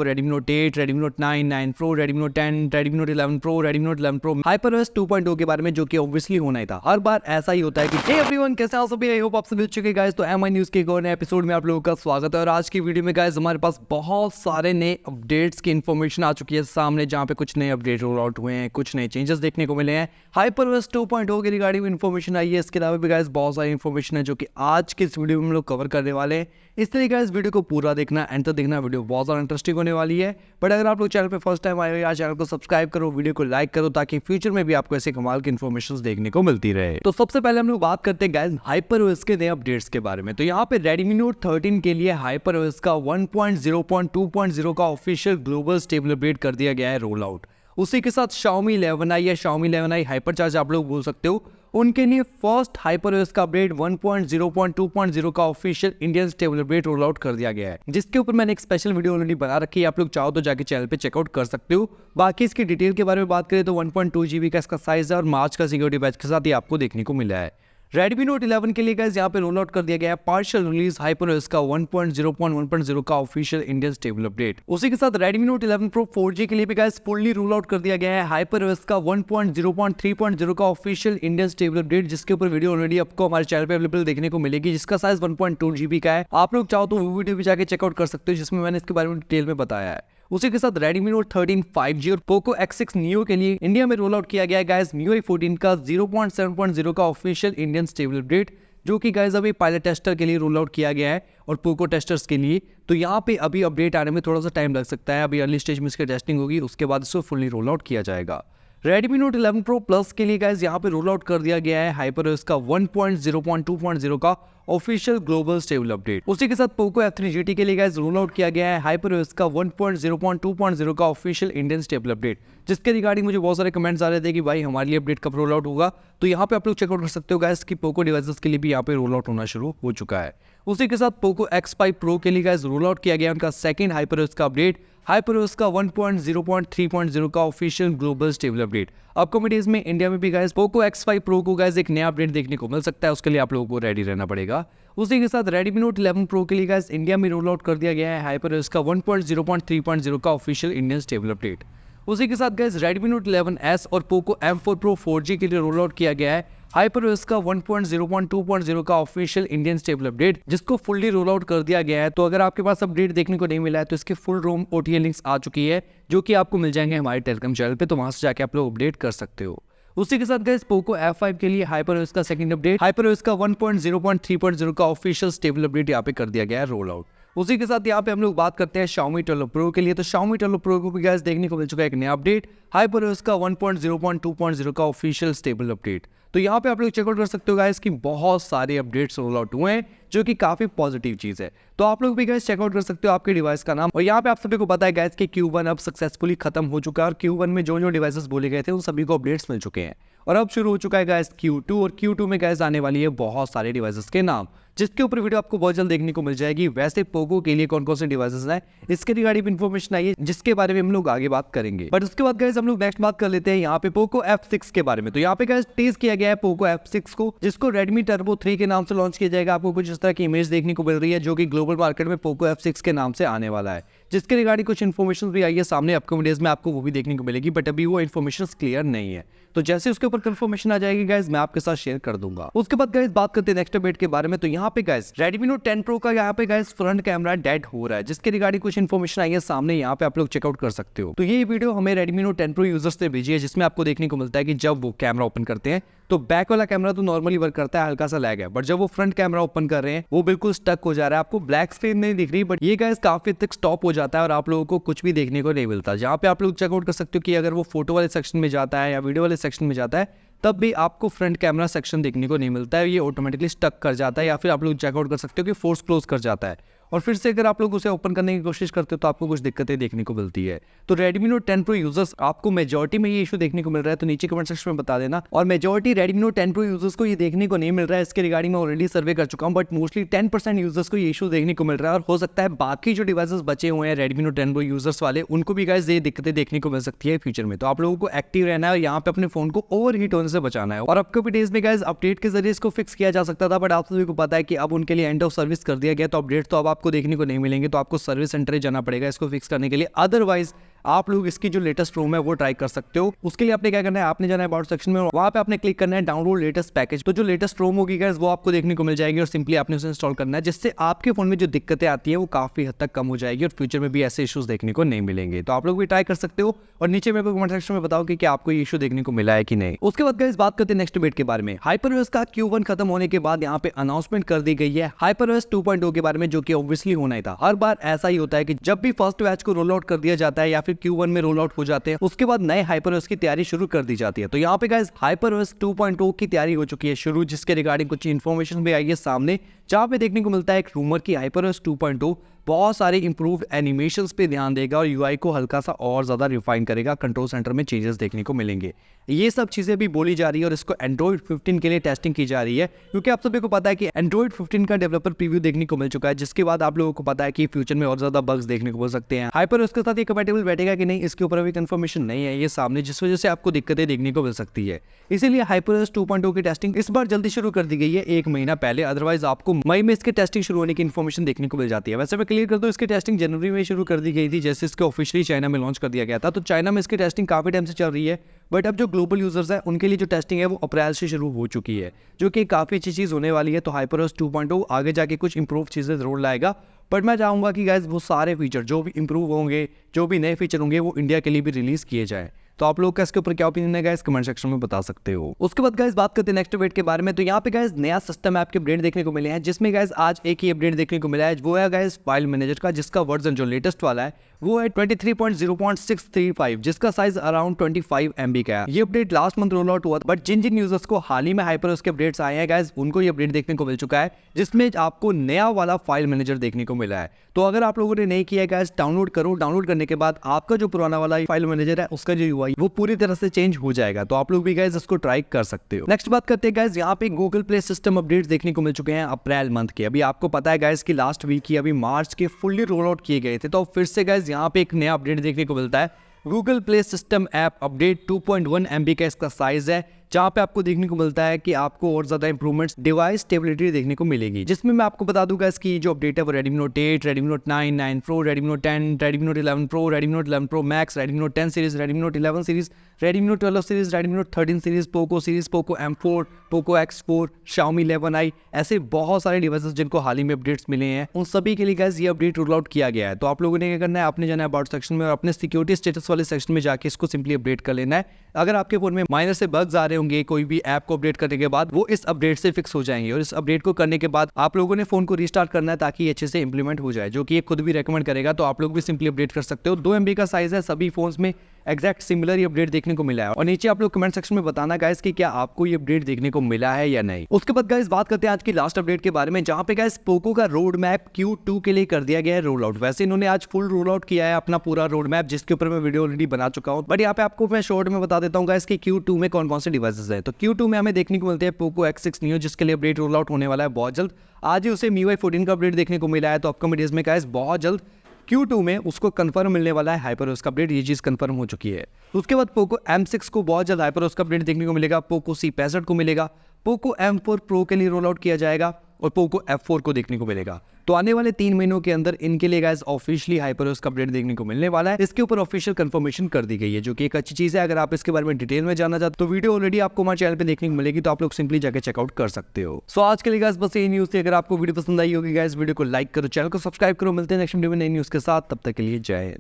Redmi Note 8, Redmi Note 9, 9 Pro, Redmi Note 10, Redmi Note 11 Pro, Redmi Note 11 Pro, HyperOS 2.0 के बारे में, जो कि ऑब्वियसली होना ही था। हर बार ऐसा ही होता है कि हे एवरीवन, कैसे हैं आप सभी? आई होप आप सभी अच्छे गाइस। तो MI न्यूज़ के एक और नए एपिसोड में आप लोगों का स्वागत है। और आज की वीडियो में गाइस हमारे पास बहुत सारे नए अपडेट्स की इन्फॉर्मेशन आ चुकी है सामने, जहां पे कुछ नए अपडेट रोल आउट हुए हैं, कुछ नए चेंजेस देखने को मिले हैं। HyperOS 2.0 के रिगार्डिंग इन्फॉर्मेशन आई है। इसके अलावा भी गाइस बहुत सारी इन्फॉर्मेशन है जो कि आज के इस वीडियो में हम लोग कवर करने वाले हैं। इस तरीके का इस वीडियो को पूरा देखना, एंड तक देखना, वीडियो बहुत ज़्यादा इंटरेस्टिंग होने वाली है। बट अगर आप लोग चैनल पे फर्स्ट टाइम आए हो यार, चैनल को सब्सक्राइब करो, वीडियो को लाइक करो, ताकि फ्यूचर में भी आपको ऐसे कमाल की इन्फॉर्मेशन देखने को मिलती रहे। तो सबसे पहले हम लोग बात करते हैं गाइस HyperOS के नए अपडेट्स के बारे में। तो यहाँ पे Redmi Note 13 के लिए HyperOS का 1.0.2.0 का ऑफिशियल ग्लोबल स्टेबल अपडेट कर दिया गया है रोल आउट। उसी के साथ Xiaomi 11i या Xiaomi 11i हाइपरचार्ज आप लोग बोल सकते हो, उनके लिए फर्स्ट HyperOS का अपडेट 1.0.2.0 का official Indian stable update roll out कर दिया गया है, जिसके ऊपर मैंने एक स्पेशल वीडियो ऑलरेडी बना रखी है। आप लोग चाहो तो जाके चैनल पे चेकआउट कर सकते हो। बाकी इसकी डिटेल के बारे में बात करें तो 1.2 GB का इसका साइज है और मार्च का सिक्योरिटी पैच के साथ ही आपको देखने को मिला है। Redmi Note 11 के लिए गाइस यहाँ पे रोल आउट कर दिया गया है पार्शियल रिलीज HyperOS का 1.0.1.0 का ऑफिशियल इंडियन स्टेबल अपडेट। उसी के साथ Redmi Note 11 Pro 4G के लिए भी गाइस फुल्ली रोल आउट कर दिया गया है HyperOS का 1.0.3.0 का ऑफिशियल इंडियन स्टेबल अपडेट, जिसके ऊपर वीडियो ऑलरेडी आपको हमारे चैनल पे अवेलेबल देखने को मिलेगी, जिसका साइज 1.2 GB का है। आप लोग चाहो तो वो वीडियो भी जाके चेकआउट कर सकते हो, जिसमें मैंने इसके बारे में डिटेल में बताया है। उसी के साथ Redmi Note 13 5G और Poco X6 Neo के लिए इंडिया में रोल आउट किया गया है गाइस MIUI 14 का 0.7.0 का ऑफिशियल इंडियन स्टेबल अपडेट, जो कि गाइस अभी पायलट टेस्टर के लिए रोल आउट किया गया है और पोको टेस्टर्स के लिए। तो यहाँ पे अभी अपडेट आने में थोड़ा सा टाइम लग सकता है। अभी अर्ली स्टेज में इसकी टेस्टिंग होगी, उसके बाद इसको फुल्ली रोल आउट किया जाएगा। Redmi Note 11 Pro Plus के लिए गाइस यहाँ पे रोल आउट कर दिया गया है HyperOS का 1.0.2.0 का ऑफिशियल ग्लोबल स्टेबल अपडेट। उसी के साथ Poco F3 GT के लिए गाइस रोल आउट किया गया है HyperOS का 1.0.2.0 का ऑफिशियल इंडियन स्टेबल अपडेट, जिसके रिगार्डिंग मुझे बहुत सारे कमेंट्स आ रहे थे कि भाई हमारे लिए अपडेट कब रोल आउट होगा। तो यहाँ पे आप लोग चेकआउट कर सकते हो गाइस कि Poco डिवाइसेस के लिए भी यहाँ पे रोल आउट होना शुरू हो चुका है। उसी के साथ Poco X5 Pro के लिए गाइस रोल आउट किया गया उनका सेकंड HyperOS का अपडेट, HyperOS का 1.0.3.0 का official global stable update. Upcoming days में इंडिया में भी गाइस Poco X5 Pro को गाइस एक नया अपडेट देखने को मिल सकता है, उसके लिए आप लोगों को रेडी रहना पड़ेगा। उसी के साथ Redmi Note 11 Pro के लिए गाइस इंडिया में रोल आउट कर दिया गया है HyperOS का 1.0.3.0 का ऑफिशियल इंडियन स्टेबल अपडेट। उसी के साथ गाइस Redmi Note 11S और Poco M4 Pro 4G के लिए रोल आउट किया गया है HyperOS का 1.0.2.0 का ऑफिशियल इंडियन स्टेबल अपडेट, जिसको फुल्ली रोल आउट कर दिया गया है। तो अगर आपके पास अपडेट देखने को नहीं मिला है तो इसके फुल रोम OTA लिंक्स आ चुकी है, जो कि आपको मिल जाएंगे हमारे टेलीग्राम चैनल पे, तो वहां से जाके आप लोग अपडेट कर सकते हो। उसी के साथ गाइस Poco F5 के लिए HyperOS का सेकंड अपडेट, HyperOS का 1.0.3.0 का ऑफिशियल स्टेबल अपडेट यहाँ पे कर दिया गया है रोल आउट। उसी के साथ यहाँ पे हम लोग बात करते हैं Xiaomi 12 Pro के लिए। तो Xiaomi 12 Pro को भी गाइस देखने को मिल चुका है एक नया अपडेट, HyperOS का 1.0.2.0 का ऑफिशियल स्टेबल अपडेट। तो यहाँ पे आप लोग चेकआउट कर सकते हो गाइस कि बहुत सारे अपडेट्स रोल आउट हुए हैं, जो कि काफी पॉजिटिव चीज है। तो आप लोग भी गाइस चेकआउट कर सकते हो आपके डिवाइस का नाम। और यहाँ पे आप सभी को पता है गाइस कि Q1 अब सक्सेसफुली खत्म हो चुका है और Q1 में जो जो डिवाइसेस बोले गए थे उन सभी को अपडेट्स मिल चुके हैं। और अब शुरू हो चुका है गाइस Q2, और Q2 में गाइस आने वाली है बहुत सारे डिवाइसेस के नाम, जिसके ऊपर वीडियो आपको बहुत जल्द देखने को मिल जाएगी। वैसे पोको के लिए कौन कौन से डिवाइसेस हैं, इसके रिगार्डिंग इन्फॉर्मेशन आई है, जिसके बारे में हम लोग आगे बात करेंगे। बट उसके बाद गाइस हम लोग नेक्स्ट बात कर लेते हैं यहाँ पे Poco F6 के बारे में। तो यहाँ पे गाइस टीज किया गया है Poco F6 को, जिसको Redmi Turbo 3 के नाम से लॉन्च किया जाएगा। आपको कुछ इस तरह की इमेज देखने को मिल रही है, जो कि ग्लोबल मार्केट में Poco F6 के नाम से आने वाला है, जिसके रिगार्डिंग कुछ इन्फॉर्मेशन भी आई है सामने। अपकमिंग डेज में आपको वो भी देखने को मिलेगी, बट अभी वो इन्फॉर्मेशन क्लियर नहीं है। तो जैसे उसके ऊपर कंफर्मेशन आ जाएगी गाइस, मैं आपके साथ शेयर कर दूंगा। उसके बाद गाइस बात करते हैं नेक्स्ट अपडेट के बारे में। तो यहाँ पे गाइस Redmi Note 10 Pro का यहाँ पे गाइस फ्रंट कैमरा डेड हो रहा है, जिसके रिगार्डिंग कुछ इन्फॉर्मेशन आई है सामने, यहाँ पे आप लोग चेकआउट कर सकते हो। तो ये वीडियो हमें Redmi Note 10 Pro यूजर्स ने भेजी है, जिसमें आपको देखने को मिलता है कि जब वो कैमरा ओपन करते हैं तो बैक वाला कैमरा तो नॉर्मली वर्क करता है, हल्का सा लैग है, बट जब वो फ्रंट कैमरा ओपन कर रहे हैं वो बिल्कुल स्टक हो जा रहा है। आपको ब्लैक स्क्रीन नहीं दिख रही, बट ये गाइस काफी तक स्टॉप हो जाता है और आप लोगों को कुछ भी देखने को नहीं मिलता। जहाँ पे आप लोग चेकआउट कर सकते हो कि अगर वो फोटो वाले सेक्शन में जाता है या वीडियो वाले सेक्शन में जाता है, तब भी आपको फ्रंट कैमरा सेक्शन देखने को नहीं मिलता है, ये ऑटोमेटिकली स्टक कर जाता है, या फिर आप लोग चेकआउट कर सकते हो कि फोर्स क्लोज कर जाता है। और फिर से अगर आप लोग उसे ओपन करने की कोशिश करते हो तो आपको कुछ दिक्कतें देखने को मिलती है। तो Redmi Note 10 Pro यूजर्स आपको मेजॉरिटी में ये इशू देखने को मिल रहा है, तो नीचे कमेंट सेक्शन में बता देना। और majority Redmi Note 10 Pro users को ये देखने को नहीं मिल रहा है, इसके रिगार्डिंग मैं ऑलरेडी सर्वे कर चुका हूँ, बट मोस्टली 10% यूजर्स को ये इशू देखने को मिल रहा है। और हो सकता है बाकी जो डिवाइसेस बचे हुए हैं Redmi Note 10 Pro यूजर्स वाले, उनको भी गाइस ये दिक्कतें देखने को मिल सकती है फ्यूचर में। तो आप लोगों को एक्टिव रहना है और यहाँ पे अपने फोन को ओवरहीट होने से बचाना है। और अपकमिंग डेज में गाइस अपडेट के जरिए इसको फिक्स किया जा सकता था, बट आप सभी को पता है कि अब उनके लिए एंड ऑफ सर्विस कर दिया गया, तो अपडेट तो अब आप आपको देखने को नहीं मिलेंगे, तो आपको सर्विस सेंटर जाना पड़ेगा इसको फिक्स करने के लिए। अदरवाइज आप लोग इसकी जो लेटेस्ट रोम है वो ट्राई कर सकते हो। उसके लिए आपने क्या करना है, आपने जाना है अबाउट सेक्शन में, वहां पे आपने क्लिक करना है डाउनलोड लेटेस्ट पैकेज। तो जो लेटेस्ट रोम होगी गाइस वो आपको देखने को मिल जाएगी और सिंपली आपने उसे इंस्टॉल करना है, जिससे आपके फोन में जो दिक्कतें आती है वो काफी हद तक कम हो जाएगी और फ्यूचर में भी ऐसे इश्यूज देखने को नहीं मिलेंगे। तो आप लोग भी ट्राई कर सकते हो और नीचे मेरे को कमेंट सेक्शन में बताओ कि आपको ये इशू देखने को मिला है कि नहीं। उसके बाद गाइस बात करते हैं नेक्स्ट अपडेट के बारे में। HyperOS का Q1 खत्म होने के बाद यहाँ पे अनाउंसमेंट कर दी गई है HyperOS 2.0 के बारे में, जो कि ऑब्वियसली होना ही था। हर बार ऐसा ही होता है कि जब भी फर्स्ट बैच को रोल आउट कर दिया जाता है या फिर Q1 में रोल आउट हो जाते हैं, उसके बाद नए HyperOS की तैयारी शुरू कर दी जाती है। तो यहाँ पे गाइस HyperOS 2.0 की तैयारी हो चुकी है शुरू, जिसके रिगार्डिंग कुछ इन्फॉर्मेशन भी आई है सामने, जहाँ पे देखने को मिलता है एक रूमर की HyperOS 2.0 बहुत सारे इंप्रूव एनिमेशंस पे ध्यान देगा और यूआई को हल्का सा और ज्यादा रिफाइन करेगा, कंट्रोल सेंटर में चेंजेस देखने को मिलेंगे। ये सब चीजें भी बोली जा रही है और इसको Android 15 के लिए टेस्टिंग की जा रही है, क्योंकि आप सभी को पता है कि Android 15 का डेवलपर प्रीव्यू देखने को मिल चुका है, जिसके बाद आप लोगों को पता है कि फ्यूचर में और ज्यादा बग्स देखने को मिल सकते हैं। HyperOS के साथ ये कंपैटिबल बैठेगा कि नहीं, इसके ऊपर अभी कंफर्मेशन नहीं है ये सामने, जिस वजह से आपको दिक्कतें देखने को मिल सकती है। इसीलिए HyperOS 2.0 की टेस्टिंग इस बार जल्दी शुरू कर दी गई है, 1 महीना पहले। अदरवाइज आपको मई में इसकी टेस्टिंग शुरू होने की इन्फॉर्मेशन देखने को मिल जाती है। वैसे मैं क्लियर कर दूं, इसकी टेस्टिंग जनवरी में शुरू कर दी गई थी, जैसे इसको ऑफिशियली चाइना में लॉन्च कर दिया गया था। तो चाइना में इसकी टेस्टिंग काफी टाइम से चल रही है, बट अब जो ग्लोबल यूजर्स हैं उनके लिए जो टेस्टिंग है वो अप्रैल से शुरू हो चुकी है, जो कि काफी अच्छी चीज होने वाली है। तो HyperOS 2.0 आगे जाके कुछ इंप्रूव चीजें जरूर लाएगा, बट मैं चाहूंगा कि गाइस वो सारे फीचर जो भी इंप्रूव होंगे, जो भी नए फीचर होंगे, वो इंडिया के लिए भी रिलीज किए जाए। तो आप लोग का इसके ऊपर क्या ओपिनियन है गाइस, कमेंट सेक्शन में बता सकते हो। उसके बाद गाइस बात करते हैं नेक्स्ट अपडेट के बारे में। तो यहाँ पे गाइस नया सिस्टम ऐप के अपडेट देखने को मिले हैं, जिसमें गाइस आज एक ही अपडेट देखने को मिला है, वो है गाइस फाइल मैनेजर का, जिसका वर्जन जो लेटेस्ट वाला है वो है 23.0.635, जिसका साइज अराउंड 25 MB का है। ये update last month roll out हुआ, बट जिन यूजर्स को हाल ही में HyperOS के अपडेट्स आए हैं गाइस, उनको ये अपडेट देखने को मिल चुका है, जिसमें आपको नया वाला फाइल मैनेजर देखने को मिला है। तो अगर आप लोगों ने नहीं किया है गाइस, डाउनलोड करो। डाउनलोड करने के बाद आपका जो पुराना वाला फाइल मैनेजर है उसका जो यूआई वो पूरी तरह से चेंज हो जाएगा। तो आप लोग भी गाइस इसको ट्राई कर सकते हो। नेक्स्ट बात करते हैं गाइस, यहाँ पे गूगल प्ले सिस्टम अपडेट्स देखने को मिल चुके हैं अप्रैल मंथ के। अभी आपको पता है गाइस कि लास्ट वीक ही अभी मार्च के फुल्ली रोल आउट किए गए थे। तो फिर से गाइस यहाँ पे एक नया अपडेट देखने को मिलता है, Google play system app update 2.1 MB का इसका साइज है, जहां पे आपको देखने को मिलता है कि आपको और ज्यादा इंप्रूवमेंट्स, डिवाइस स्टेबिलिटी देखने को मिलेगी। जिसमें मैं आपको बता दूंगा इसकी जो अपडेट है वो Redmi Note 8, Redmi Note 9, 9 Pro, Redmi Note 10, Redmi Note 11 Pro, Redmi Note 11 Pro Max, Redmi Note 10 series, Redmi Note 11 series, Redmi Note 12 series, Redmi Note 13 series, Poco series, Poco M4, Poco X4, Xiaomi 11i, ऐसे बहुत सारे devices जिनको हाल ही में updates मिले हैं, उन सभी के लिए गाइस ये अपडेट रोल आउट किया गया है। तो आप लोगों ने क्या करना है, आपने जाना है अबाउट सेक्शन में और अपने सिक्योरिटी स्टेटस वाले सेक्शन में जाके इसको सिंपली अपडेट कर लेना है। अगर आपके फोन में माइनर से बग्स आ रहे होंगे कोई भी ऐप को अपडेट करने के बाद, वो इस अपडेट से फिक्स हो जाएंगे और इस अपडेट को करने के बाद आप लोगों ने फोन को रीस्टार्ट करना है ताकि ये अच्छे से इंप्लीमेंट हो जाए, जो कि ये खुद भी रेकमेंड करेगा। तो आप लोग भी सिंपली अपडेट कर सकते हो। 2 MB का साइज है, सभी फोन्स में एग्जैक्ट सिमिलर ही अपडेट देखने को मिला है। और नीचे आप लोग कमेंट सेक्शन में बताना गाइस कि क्या आपको ये अपडेट देखने को मिला है या नहीं। उसके बाद गाइस बात करते हैं आज की लास्ट अपडेट के बारे में, जहां पे गाइस पोको का रोड मैप Q2 के लिए कर दिया गया है रोल आउट। वैसे इन्होंने आज फुल रोल आउट किया है अपना पूरा रोड मैप, जिसके ऊपर मैं वीडियो ऑलरेडी बना चुका हूं, बट यहाँ पे आपको मैं शॉर्ट में बता देता हूँ गाइस कि Q2 में कौन कौन से डिवाइसेस है। तो Q2 में हमें देखने को मिलते हैं Poco X6 Neo, जिसके लिए अपडेट रोल आउट होने वाला है बहुत जल्द। आज ही उसे MIUI 14 का अपडेट देखने को मिला है, तो अपकमिंग डेज में गाइस बहुत जल्द Q2 में उसको कंफर्म मिलने वाला है HyperOS का अपडेट, ये चीज कंफर्म हो चुकी है। उसके बाद Poco M6 को बहुत जल्द HyperOS का अपडेट देखने को मिलेगा, Poco C65 को मिलेगा, Poco M4 Pro के लिए रोल आउट किया जाएगा और Poco F4 को देखने को मिलेगा। तो आने वाले 3 महीनों के अंदर इनके लिए गाइस ऑफिशियली HyperOS का अपडेट देखने को मिलने वाला है। इसके ऊपर ऑफिशियल कंफर्मेशन कर दी गई है, जो कि एक अच्छी चीज है। अगर आप इसके बारे में डिटेल में जानना चाहते हो तो वीडियो ऑलरेडी आपको हमारे चैनल पे देखने को मिलेगी, तो आप लोग सिंपली जाकर चेकआउट कर सकते हो। सो आज के लिए गाइस बस यही न्यूज थी। अगर आपको वीडियो पसंद आई होगी गाइस, वीडियो को लाइक करो, चैनल को सब्सक्राइब करो। मिलते हैं नेक्स्ट वीडियो में नई न्यूज के साथ, तब तक के लिए जय हिंद।